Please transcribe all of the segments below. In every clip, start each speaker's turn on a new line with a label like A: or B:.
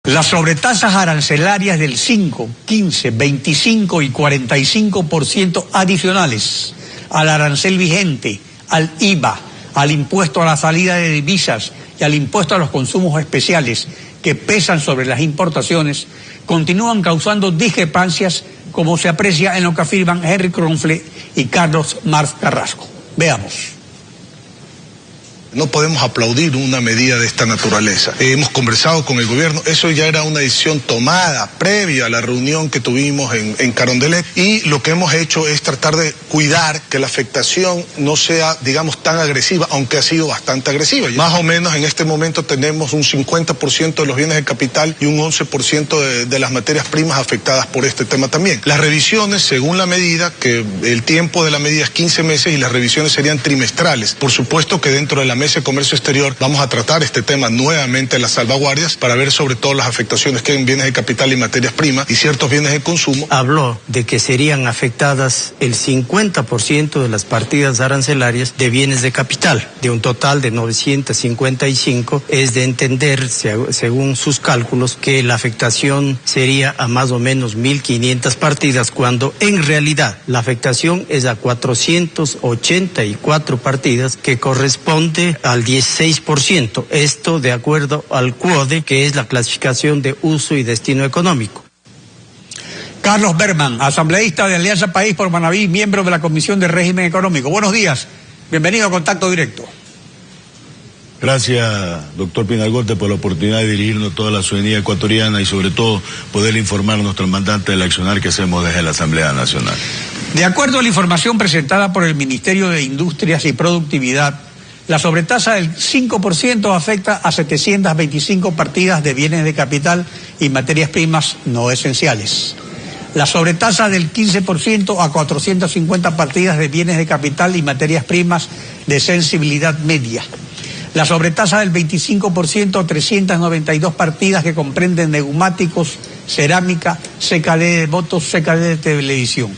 A: Las sobretasas arancelarias del 5, 15, 25 y 45% adicionales al arancel vigente, al IVA, al impuesto a la salida de divisas y al impuesto a los consumos especiales que pesan sobre las importaciones, continúan causando discrepancias como se aprecia en lo que afirman Henry Kronfle y Carlos Marx Carrasco. Veamos.
B: No podemos aplaudir una medida de esta naturaleza. Hemos conversado con el gobierno, eso ya era una decisión tomada previa a la reunión que tuvimos en Carondelet, y lo que hemos hecho es tratar de cuidar que la afectación no sea, digamos, tan agresiva, aunque ha sido bastante agresiva. Más o menos en este momento tenemos un 50% de los bienes de capital y un 11% de las materias primas afectadas por este tema también. Las revisiones, según la medida, que el tiempo de la medida es 15 meses y las revisiones serían trimestrales. Por supuesto que dentro de la Mesa de Comercio Exterior vamos a tratar este tema nuevamente, las salvaguardias, para ver sobre todo las afectaciones que hay en bienes de capital y materias primas y ciertos bienes de consumo.
C: Habló de que serían afectadas el 50% de las partidas arancelarias de bienes de capital, de un total de 955, es de entender, según sus cálculos, que la afectación sería a más o menos 1.500 partidas, cuando en realidad la afectación es a 484 partidas, que corresponde al 16%, esto de acuerdo al CUODE, que es la clasificación de uso y destino económico.
A: Carlos Berman, asambleísta de Alianza País por Manabí, miembro de la Comisión de Régimen Económico. Buenos días, bienvenido a Contacto Directo.
D: Gracias, doctor Pinalgote, por la oportunidad de dirigirnos a toda la ciudadanía ecuatoriana y sobre todo poder informar a nuestro mandante del accionar que hacemos desde la Asamblea Nacional.
A: De acuerdo a la información presentada por el Ministerio de Industrias y Productividad, la sobretasa del 5% afecta a 725 partidas de bienes de capital y materias primas no esenciales. La sobretasa del 15% a 450 partidas de bienes de capital y materias primas de sensibilidad media. La sobretasa del 25% a 392 partidas que comprenden neumáticos, cerámica, CKD de motos, CKD de televisión.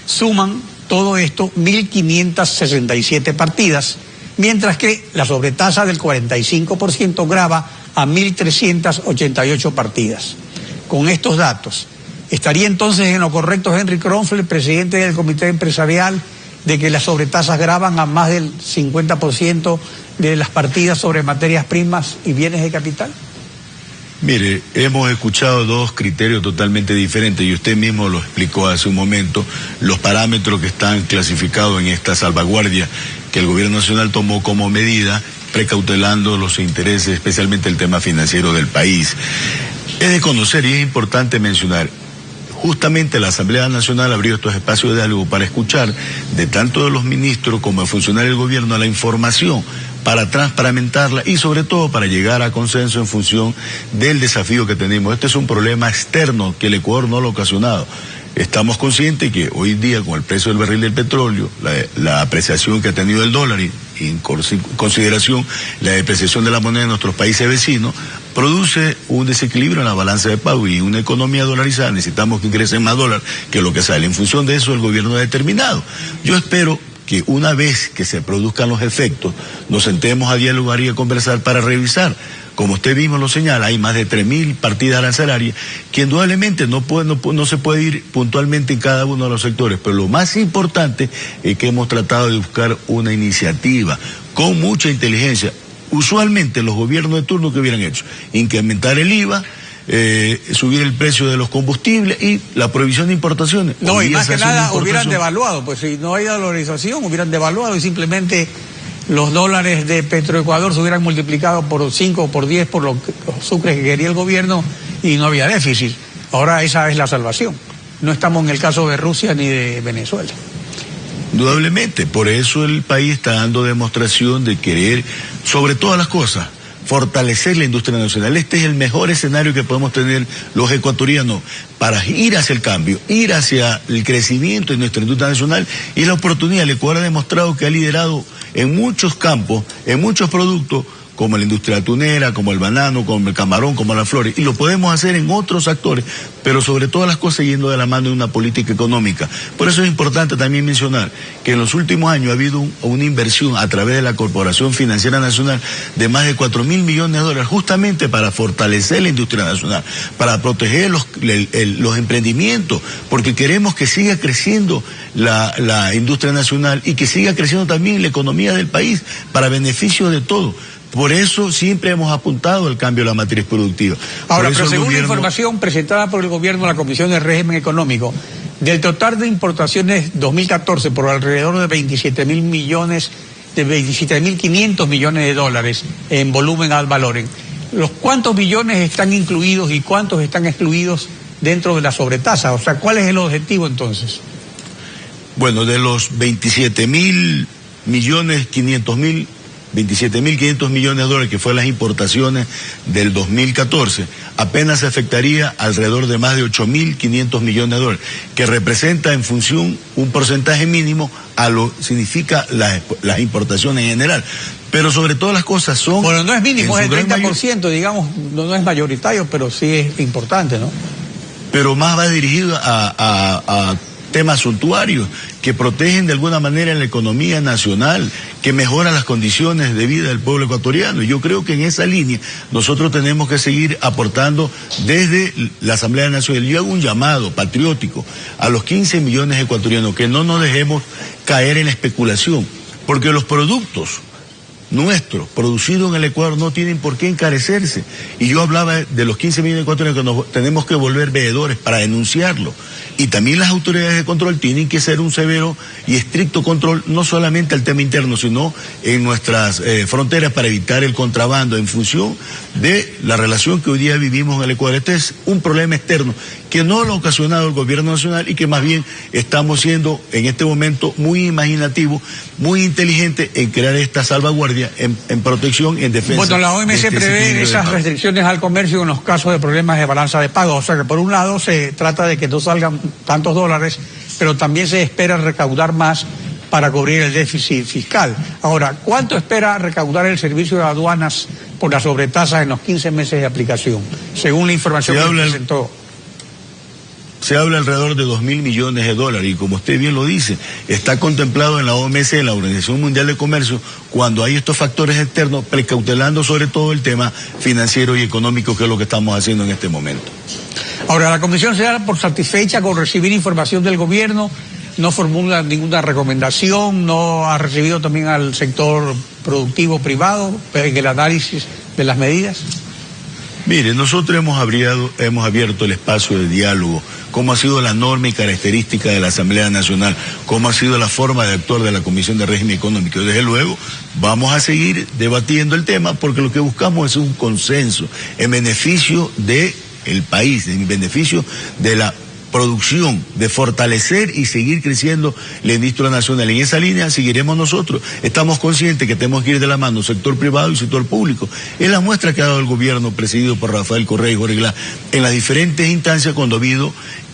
A: Suman todo esto 1.567 partidas, mientras que la sobretasa del 45% grava a 1.388 partidas. Con estos datos, ¿estaría entonces en lo correcto Henry Kronfle, presidente del Comité Empresarial, de que las sobretasas gravan a más del 50% de las partidas sobre materias primas y bienes de capital?
D: Mire, hemos escuchado dos criterios totalmente diferentes y usted mismo lo explicó hace un momento, los parámetros que están clasificados en esta salvaguardia que el gobierno nacional tomó como medida, precautelando los intereses, especialmente el tema financiero del país. Es de conocer y es importante mencionar, justamente la Asamblea Nacional abrió estos espacios de diálogo para escuchar de tanto de los ministros como de funcionarios del gobierno la información, para transparentarla y sobre todo para llegar a consenso en función del desafío que tenemos. Este es un problema externo que el Ecuador no lo ha ocasionado. Estamos conscientes que hoy día con el precio del barril del petróleo, la apreciación que ha tenido el dólar y en consideración la depreciación de la moneda de nuestros países vecinos, produce un desequilibrio en la balanza de pago y una economía dolarizada. Necesitamos que ingrese más dólar que lo que sale. En función de eso el gobierno ha determinado. Yo espero que una vez que se produzcan los efectos, nos sentemos a dialogar y a conversar para revisar. Como usted mismo lo señala, hay más de 3.000 partidas arancelarias que indudablemente no se puede ir puntualmente en cada uno de los sectores, pero lo más importante es que hemos tratado de buscar una iniciativa con mucha inteligencia. Usualmente los gobiernos de turno que hubieran hecho, incrementar el IVA, subir el precio de los combustibles y la prohibición de importaciones.
A: No, y más que nada hubieran devaluado, pues si no hay dolarización, hubieran devaluado y simplemente los dólares de Petroecuador se hubieran multiplicado por 5 o por 10 por los sucres que quería el gobierno y no había déficit. Ahora esa es la salvación. No estamos en el caso de Rusia ni de Venezuela.
D: Indudablemente, por eso el país está dando demostración de querer, sobre todas las cosas, fortalecer la industria nacional. Este es el mejor escenario que podemos tener los ecuatorianos para ir hacia el cambio, ir hacia el crecimiento de nuestra industria nacional y la oportunidad. El Ecuador ha demostrado que ha liderado en muchos campos, en muchos productos, como la industria atunera, como el banano, como el camarón, como las flores, y lo podemos hacer en otros actores, pero sobre todas las cosas yendo de la mano de una política económica. Por eso es importante también mencionar que en los últimos años ha habido una inversión a través de la Corporación Financiera Nacional de más de 4.000 millones de dólares, justamente para fortalecer la industria nacional, para proteger los emprendimientos, porque queremos que siga creciendo la industria nacional y que siga creciendo también la economía del país, para beneficio de todos. Por eso siempre hemos apuntado al cambio de la matriz productiva.
A: Ahora, pero según la información presentada por el gobierno a la Comisión de Régimen Económico, del total de importaciones 2014 por alrededor de 27.000 millones, de 27.500 millones de dólares en volumen ad valorem, ¿cuántos billones están incluidos y cuántos están excluidos dentro de la sobretasa? O sea, ¿cuál es el objetivo entonces?
D: Bueno, de los 27.500 millones de dólares que fue las importaciones del 2014, apenas se afectaría alrededor de más de 8.500 millones de dólares, que representa en función un porcentaje mínimo a lo significa las importaciones en general. Pero sobre todas las cosas son...
A: Bueno, no es mínimo, es el 30%, digamos, no es mayoritario, pero sí es importante, ¿no?
D: Pero más va dirigido a temas suntuarios que protegen de alguna manera la economía nacional, que mejoran las condiciones de vida del pueblo ecuatoriano. Y yo creo que en esa línea nosotros tenemos que seguir aportando desde la Asamblea Nacional. Yo hago un llamado patriótico a los 15 millones ecuatorianos, que no nos dejemos caer en la especulación, porque los productos nuestros, producidos en el Ecuador, no tienen por qué encarecerse. Y yo hablaba de los 15 millones de ecuatorianos que nos tenemos que volver veedores para denunciarlo. Y también las autoridades de control tienen que hacer un severo y estricto control, no solamente al tema interno, sino en nuestras fronteras, para evitar el contrabando en función de la relación que hoy día vivimos en el Ecuador. Este es un problema externo que no lo ha ocasionado el gobierno nacional y que más bien estamos siendo en este momento muy imaginativos, muy inteligentes en crear esta salvaguardia en protección, en defensa.
A: Bueno, la OMC prevé esas restricciones al comercio en los casos de problemas de balanza de pago. O sea que por un lado se trata de que no salgan tantos dólares, pero también se espera recaudar más para cubrir el déficit fiscal. Ahora, ¿cuánto espera recaudar el servicio de aduanas por las sobretasas en los 15 meses de aplicación? Según la información que presentó.
D: Se habla alrededor de 2.000 millones de dólares y, como usted bien lo dice, está contemplado en la OMC, en la Organización Mundial de Comercio, cuando hay estos factores externos, precautelando sobre todo el tema financiero y económico, que es lo que estamos haciendo en este momento.
A: Ahora, la Comisión se da por satisfecha con recibir información del gobierno, no formula ninguna recomendación, no ha recibido también al sector productivo privado en el análisis de las medidas.
D: Mire, nosotros hemos abierto el espacio de diálogo, cómo ha sido la norma y característica de la Asamblea Nacional, cómo ha sido la forma de actuar de la Comisión de Régimen Económico. Desde luego, vamos a seguir debatiendo el tema, porque lo que buscamos es un consenso en beneficio del país, en beneficio de la producción, de fortalecer y seguir creciendo la industria nacional. En esa línea seguiremos nosotros. Estamos conscientes que tenemos que ir de la mano sector privado y sector público. Es la muestra que ha dado el gobierno presidido por Rafael Correa y Jorge Glass en las diferentes instancias cuando ha habido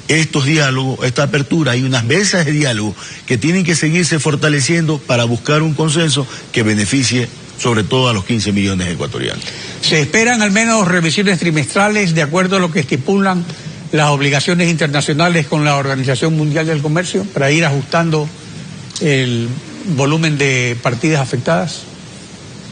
D: estos diálogos, esta apertura. Hay unas mesas de diálogo que tienen que seguirse fortaleciendo para buscar un consenso que beneficie sobre todo a los 15 millones de ecuatorianos.
A: ¿Se esperan al menos revisiones trimestrales de acuerdo a lo que estipulan las obligaciones internacionales con la Organización Mundial del Comercio para ir ajustando el volumen de partidas afectadas?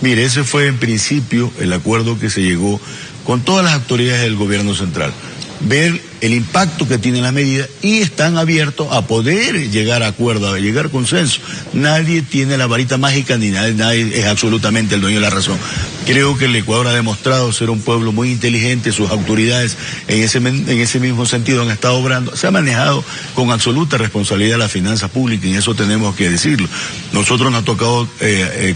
D: Mire, ese fue en principio el acuerdo que se llegó con todas las autoridades del gobierno central. Ver el impacto que tiene la medida y están abiertos a poder llegar a acuerdo, a llegar a consenso. Nadie tiene la varita mágica ni nadie es absolutamente el dueño de la razón. Creo que el Ecuador ha demostrado ser un pueblo muy inteligente, sus autoridades en ese mismo sentido han estado obrando, se ha manejado con absoluta responsabilidad la finanza pública y eso tenemos que decirlo. Nosotros nos ha tocado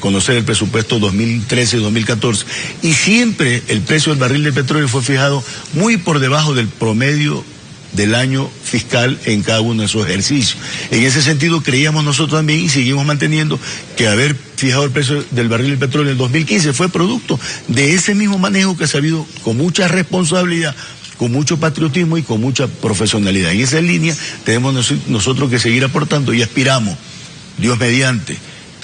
D: conocer el presupuesto 2013-2014 y siempre el precio del barril de petróleo fue fijado muy por debajo del promedio del año fiscal en cada uno de esos ejercicios. En ese sentido creíamos nosotros también y seguimos manteniendo que haber fijado el precio del barril de petróleo en el 2015 fue producto de ese mismo manejo que se ha habido con mucha responsabilidad, con mucho patriotismo y con mucha profesionalidad. En esa línea tenemos nosotros que seguir aportando y aspiramos, Dios mediante,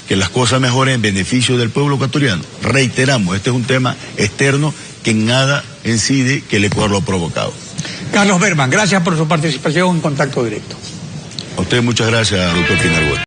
D: que las cosas mejoren en beneficio del pueblo ecuatoriano. Reiteramos, este es un tema externo que en nada incide que el Ecuador lo ha provocado.
A: Carlos Berman, gracias por su participación en Contacto Directo.
D: A usted muchas gracias, doctor Pinargüe.